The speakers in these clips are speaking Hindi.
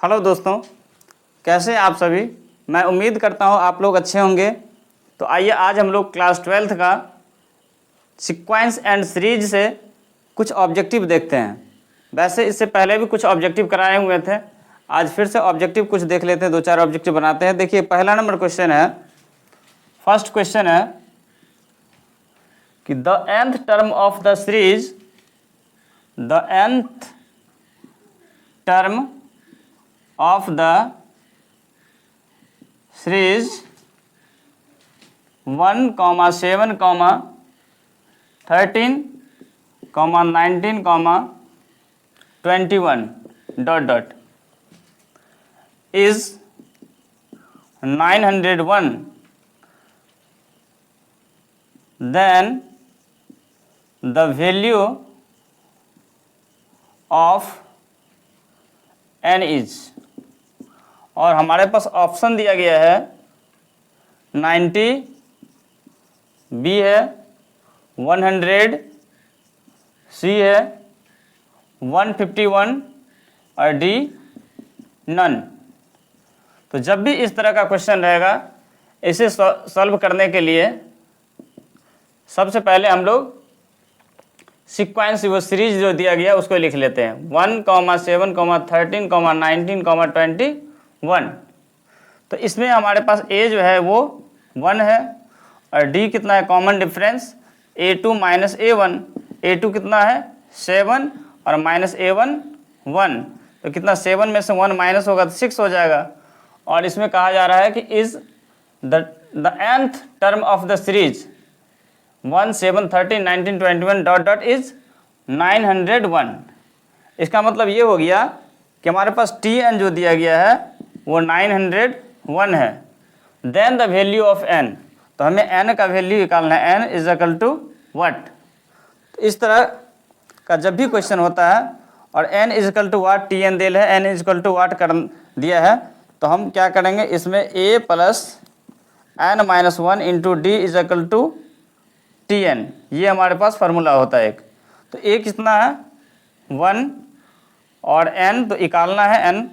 हेलो दोस्तों, कैसे हैं आप सभी। मैं उम्मीद करता हूं आप लोग अच्छे होंगे। तो आइए आज हम लोग क्लास 12th का सीक्वेंस एंड सीरीज से कुछ ऑब्जेक्टिव देखते हैं। वैसे इससे पहले भी कुछ ऑब्जेक्टिव कराए हुए थे, आज फिर से ऑब्जेक्टिव कुछ देख लेते हैं, 2-4 ऑब्जेक्टिव बनाते हैं। देखिए पहला नंबर क्वेश्चन है, फर्स्ट क्वेश्चन है कि the nth term of the series, the nth term of the series 1, 7, 13, 19, 21 is 901, then the value of n is, और हमारे पास ऑप्शन दिया गया है 90, बी है 100, सी है 151 और डी नन। तो जब भी इस तरह का क्वेश्चन रहेगा, इसे सॉल्व करने के लिए सबसे पहले हम लोग सीक्वेंस वो सीरीज जो दिया गया उसको लिख लेते हैं 1, 7, 13, 19, 21। तो इसमें हमारे पास ए जो है वो 1 है और डी कितना है, common difference a2 minus a1, a2 कितना है 7 और माइनस a1 1, तो कितना 7 में से 1 माइनस होगा तो 6 हो जाएगा। और इसमें कहा जा रहा है कि is the nth term of the series 1, 7, 13, 19, 21 is 901। इसका मतलब ये हो गया कि हमारे पास Tn जो दिया गया है वो 901 है। Then the value of n, तो हमें n का वैल्यू निकालना है, n is equal to what. इस तरह का जब भी क्वेश्चन होता है और n is equal to what Tn दिया है, n is equal to what कर दिया है, तो हम क्या करेंगे, इसमें a plus n minus 1 into d is equal to Tn, ये हमारे पास फार्मूला होता है एक। तो a कितना है 1 और n तो निकालना है, n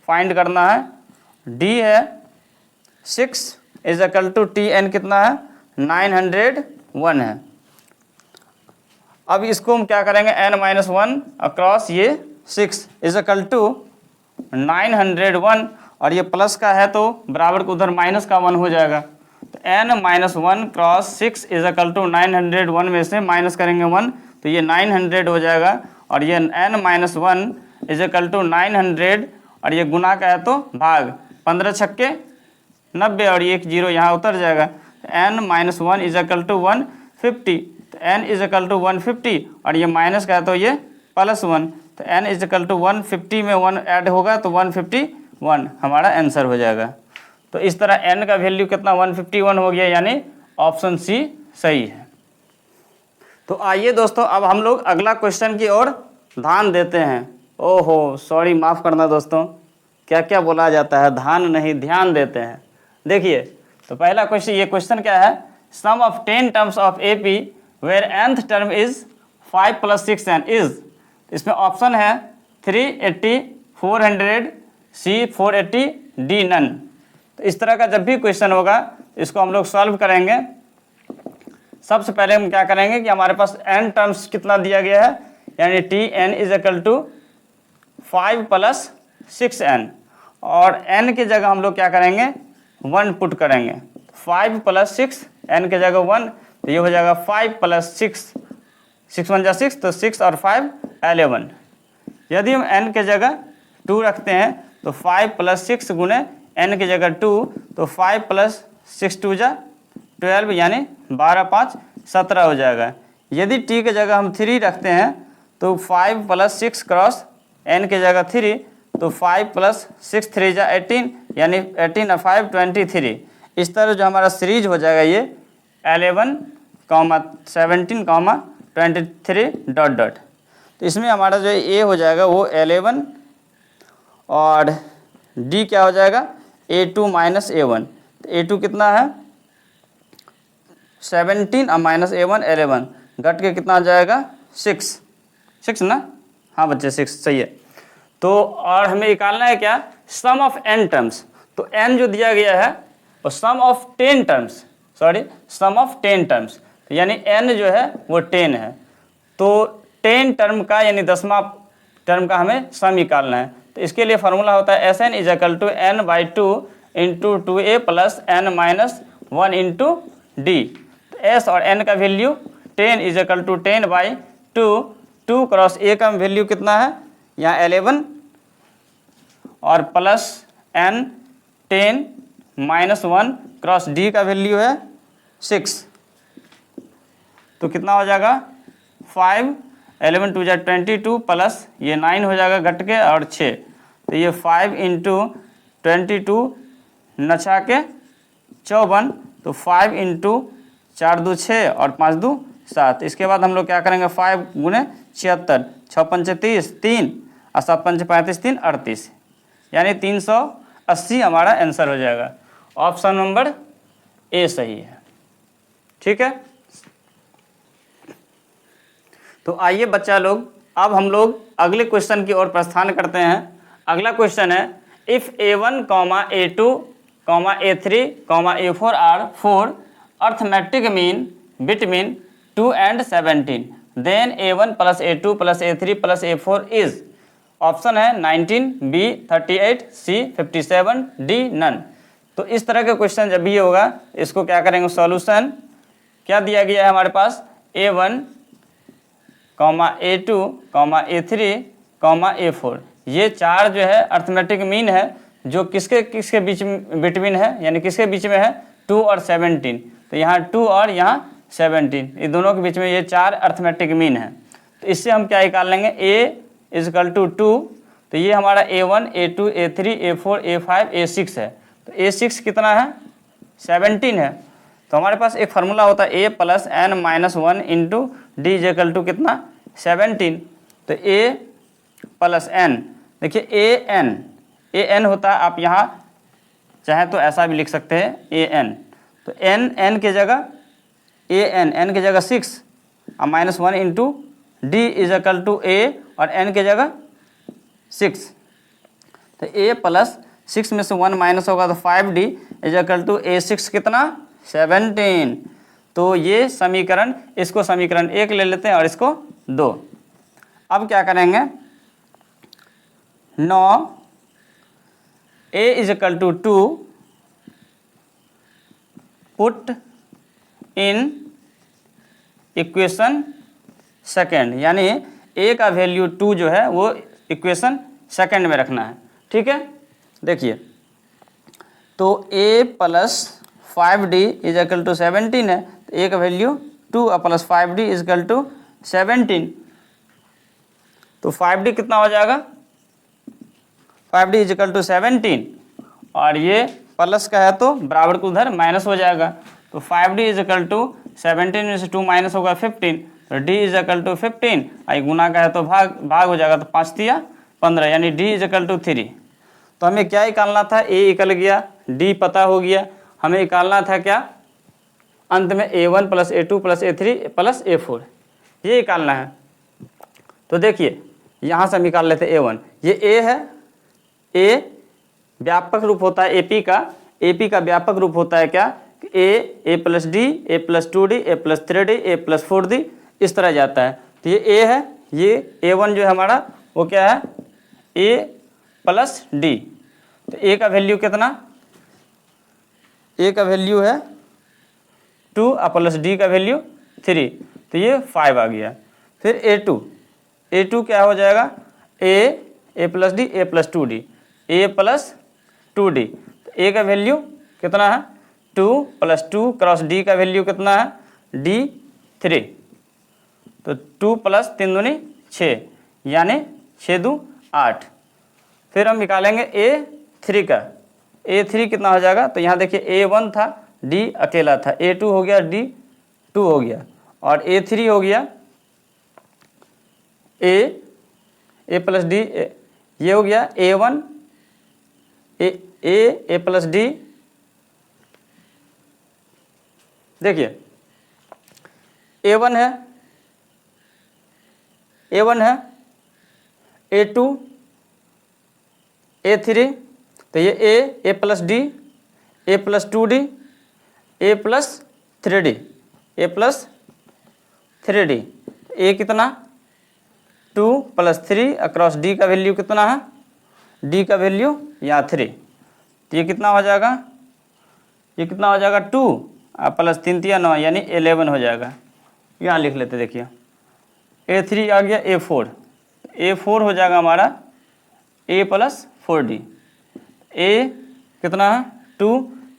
फाइंड करना है, d है 6 इज इक्वल टू Tn कितना है 901 है। अब इसको हम क्या करेंगे, n माइनस 1 अक्रॉस ये 6 इज इक्वल टू 901, और ये प्लस का है तो बराबर को उधर माइनस का 1 हो जाएगा। तो n minus 1 cross 6 is equal to 901 में से माइनस करेंगे 1 तो ये 900 हो जाएगा, और ये n minus 1 is equal to 900 और ये गुना का है तो भाग 15 छक्के 90 और एक जीरो यहाँ उतर जाएगा। n minus 1 is equal to 150, तो n इज इक्वल टू 150 और ये माइनस का है तो ये प्लस 1, तो n इज इक्वल टू 150 में 1 ऐड होगा तो 151 हमारा आंसर हो जाएगा। तो इस तरह n का वैल्यू कितना 151 हो गया, यानी ऑप्शन सी सही है। तो आइए दोस्तों अब हम लोग अगला क्वेश्चन की ओर ध्यान देते हैं। ओहो सॉरी, माफ़ करना दोस्तों, क्या क्या बोला जाता है, ध्यान नहीं ध्यान देते हैं। देखिए तो पहला क्वेश्चन, ये क्वेश्चन क्या है, sum of 10 terms of AP where nth term is 5 + 6n is, इसमें ऑप्शन है 380, 400, C 480, D नन। तो इस तरह का जब भी क्वेश्चन होगा इसको हम लोग सॉल्व करेंगे। सबसे पहले हम क्या करेंगे कि हमारे पास n टर्म्स कितना दिया गया है, यानी Tn is equal to 5 + 6n, और n की जगह हम लोग क्या करेंगे 1 पुट करेंगे। 5 + 6 n की जगह 1, तो ये हो जाएगा 5 + 6, 6 × 1 = 6, तो 6 और 5 11। यदि हम n की जगह 2 रखते हैं तो 5 + 6 गुने n की जगह 2, तो 5 + 6 = 2 12, यानी 12 5 17 हो जाएगा। यदि t की जगह हम 3 रखते हैं तो 5 + 6 क्रॉस n की जगह 3, तो 5 + 6 3 = 18, यानी 18 और 5 23। इस तरह जो हमारा सीरीज हो जाएगा ये 11, 17, 23 ... तो इसमें हमारा जो a हो जाएगा वो 11 और d क्या हो जाएगा a2 माइनस a1, तो a2 कितना है 17 और माइनस a1 11, घट के कितना आ जाएगा 6 ना, हाँ बच्चे 6 सही है। तो और हमें निकालना है क्या, सम ऑफ n टर्म्स, तो n जो दिया गया है वो sum of 10 terms, sorry sum of 10 terms, यानी n जो है वो 10 है। तो 10 टर्म का यानी 10वां टर्म का हमें सम निकालना है। तो इसके लिए फार्मूला होता है Sn is equal to n/2 into 2a plus n minus 1 into d. S और n का value 10 is equal to 10/2, 2 cross a का वैल्यू कितना है यहाँ 11 और plus n 10 minus 1 cross d का वैल्यू है 6, तो कितना हो जाएगा 5, 11 2 22 प्लस ये 9 हो जाएगा घट के और 6, तो ये 5 इंटू 22 नछा के 54, तो 5 इंटू 4 2 6 और 5 2 7। इसके बाद हम लोग क्या करेंगे 5 गुने 76, 6 5 30, 3 और 7 5 35, 3 38, यानी 380 हमारा आंसर हो जाएगा। ऑप्शन नंबर ए सही है। ठीक है, तो आइए बच्चा लोग अब हम लोग अगले क्वेश्चन की ओर प्रस्थान करते हैं। अगला क्वेश्चन है if a1, a2, a3, a4 are 4 arithmetic mean between 2 and 17, then a1 plus a2 plus a3 plus a4 is. Option है 19, बी 38, सी 57, डी नन। तो इस तरह के क्वेश्चन जब भी होगा इसको क्या करेंगे सॉल्यूशन, क्या दिया गया है हमारे पास a1, a2, a3, a4, ये चार जो है अर्थमेटिक मीन है जो किसके किसके बीच में बिटवीन है, यानी किसके बीच में है 2 और 17, तो यहाँ 2 और यहाँ 17, ये दोनों के बीच में ये चार अर्थमेटिक मीन है। तो इससे हम क्या निकाल लेंगे a इज इक्वल टू 2, तो ये हमारा a1, a2, a3, a4, a5, a6 है। तो a6 कितना है 17 है। तो हमारे पास एक फार्मूला होता है a plus n minus 1 into d is equal to कितना 17। तो a प्लस n, देखिए a n होता है, आप यहाँ चाहे तो ऐसा भी लिख सकते हैं a n, तो n की जगह n की जगह 6 और minus 1 into d is equal to a और n की जगह 6, तो a प्लस 6 में से 1 माइनस होगा तो 5d is equal to a6 कितना 17। तो ये समीकरण, इसको समीकरण 1 ले लेते हैं और इसको 2। अब क्या करेंगे 9 a is equal to 2 put in equation second, यानी a का वैल्यू 2 जो है वो इक्वेशन सेकेंड में रखना है। ठीक है, देखिए तो a plus 5d is equal to 17 है, तो a का value 2 plus 5d is equal to 17, तो 5d कितना हो जाएगा 5d इज इक्वल टू 17, और ये प्लस का है तो बराबर को उधर माइनस हो जाएगा, तो 5d इज इक्वल टू 17 में से 2 माइनस होगा 15, तो d इज इक्वल टू 15, आई गुना का है तो भाग हो जाएगा, तो 5 तिया 15, यानी d इज इक्वल टू 3। तो हमें क्या निकालना था, a निकल गया, d पता हो गया, हमें निकालना था क्या अंत में a1 plus a2 plus a3 plus a4, ये निकालना है। तो देखिए यहाँ से हम निकाल लेते हैं a1, ये a है, a व्यापक रूप होता है AP का व्यापक रूप होता है क्या a plus d, a plus 2d, a plus 3d, a plus 4d, इस तरह जाता है। तो ये a है, ये a1 जो है हमारा वो क्या है a प्लस d, तो a का वैल्यू कितना, a का वैल्यू है 2 प्लस d का वैल्यू 3, तो ये 5 आ गया। फिर a2 क्या हो जाएगा a plus d, a plus 2d, a plus 2d, तो a का वैल्यू कितना है 2 प्लस 2 क्रॉस d का वैल्यू कितना है d 3, तो 2 प्लस 3 दूनी 6, यानी 6 2 8। फिर हम निकालेंगे a3 का, a3 कितना हो जाएगा, तो यहाँ देखिए a1 था, d अकेला था, a2 हो गया, d 2 हो गया, और a3 हो गया a प्लस d, ये हो गया a1 a प्लस d, देखिए a1 है a2 a3 तो ये ए प्लस डी, ए प्लस 2d, ए प्लस 3d, ए प्लस 3d। ए कितना 2 प्लस 3 अक्रॉस डी का वैल्यू कितना है, डी का वैल्यू यहाँ 3, तो ये कितना हो जाएगा, ये कितना हो जाएगा 2 प्लस 3 3 9 यानी 11 हो जाएगा। यहाँ लिख लेते देखिए, A3 आ गया A4, A4 हो जाएगा हमारा A प्लस 4d। A कितना है 2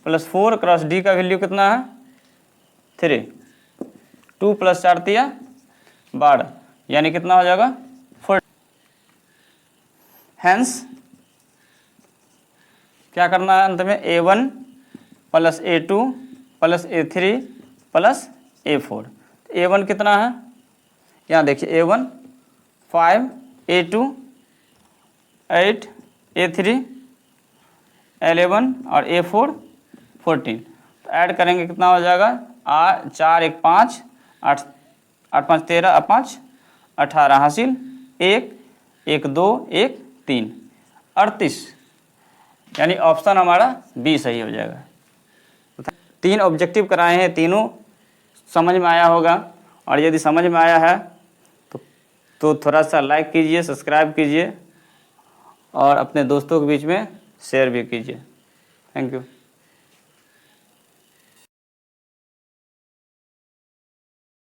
प्लस 4 क्रॉस डी का वैल्यू कितना है 3, 2 प्लस 4 3 12 यानी कितना हो जाएगा 4। हैंस क्या करना है अंत में, A1 plus A2 plus A3 plus A4। A1 कितना है, यहाँ देखिए A1 5, A2 8, A3 11 और A4 14। तो ऐड करेंगे कितना हो जाएगा, 4 1 5 8 8 5 13 5 18 हासिल 1 1 2 1 3 38 यानी ऑप्शन हमारा बी सही हो जाएगा। 3 ऑब्जेक्टिव कराए हैं, तीनों समझ में आया होगा, और यदि समझ में आया है तो थोड़ा सा लाइक कीजिए, सब्सक्राइब कीजिए और अपने दोस्तों के बीच में शेयर भी कीजिए। Thank you.